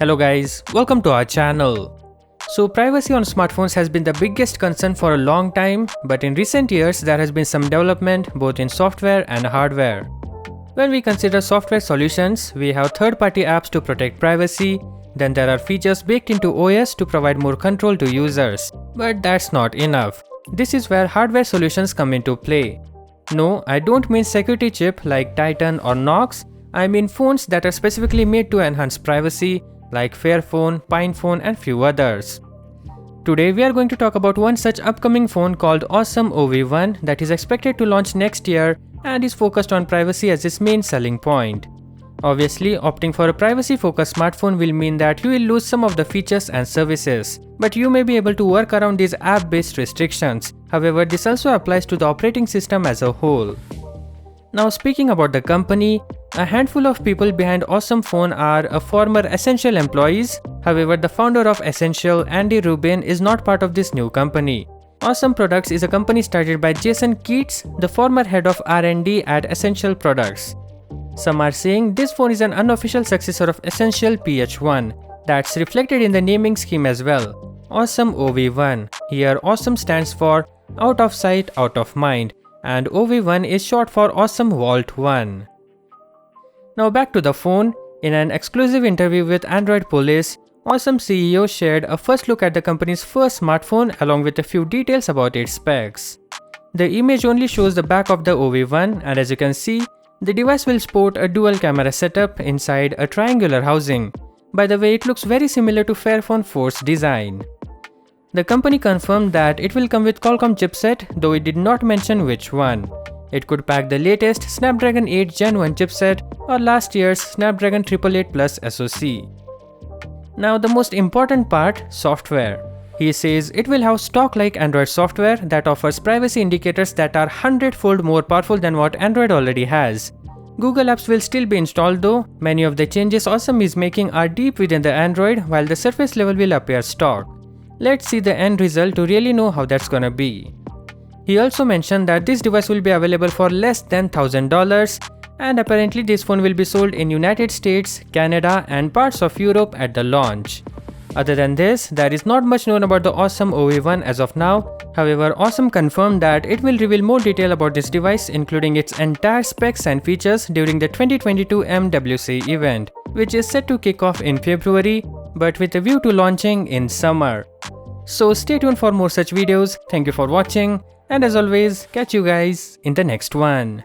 Hello guys, welcome to our channel. So privacy on smartphones has been the biggest concern for a long time, but in recent years there has been some development both in software and hardware. When we consider software solutions, we have third-party apps to protect privacy, then there are features baked into OS to provide more control to users. But that's not enough. This is where hardware solutions come into play. No, I don't mean security chip like Titan or Knox, I mean phones that are specifically made to enhance privacy like Fairphone, PinePhone and few others. Today we are going to talk about one such upcoming phone called OSOM OV1 that is expected to launch next year and is focused on privacy as its main selling point. Obviously, opting for a privacy-focused smartphone will mean that you will lose some of the features and services, but you may be able to work around these app-based restrictions. However, this also applies to the operating system as a whole. Now speaking about the company, a handful of people behind OSOM Phone are a former Essential employees. However, the founder of Essential, Andy Rubin, is not part of this new company. OSOM Products is a company started by Jason Keats, the former head of R&D at Essential Products. Some are saying this phone is an unofficial successor of Essential PH1. That's reflected in the naming scheme as well. OSOM OV1. Here OSOM stands for Out of Sight, Out of Mind, and OV1 is short for OSOM Vault 1. Now back to the phone. In an exclusive interview with Android Police, OSOM CEO shared a first look at the company's first smartphone along with a few details about its specs. The image only shows the back of the OV1, and as you can see, the device will sport a dual camera setup inside a triangular housing. By the way, it looks very similar to Fairphone 4's design. The company confirmed that it will come with Qualcomm chipset, though it did not mention which one. It could pack the latest Snapdragon 8 Gen 1 chipset or last year's Snapdragon 888 Plus SoC. Now the most important part, software. He says it will have stock-like Android software that offers privacy indicators that are 100-fold more powerful than what Android already has. Google apps will still be installed though. Many of the changes OSOM is making are deep within the Android, while the surface level will appear stock. Let's see the end result to really know how that's gonna be. He also mentioned that this device will be available for less than $1,000, and apparently this phone will be sold in United States, Canada and parts of Europe at the launch. Other than this, there is not much known about the OSOM OV1 as of now. However, OSOM confirmed that it will reveal more detail about this device, including its entire specs and features during the 2022 MWC event, which is set to kick off in February, but with a view to launching in summer. So stay tuned for more such videos. Thank you for watching, and as always, catch you guys in the next one.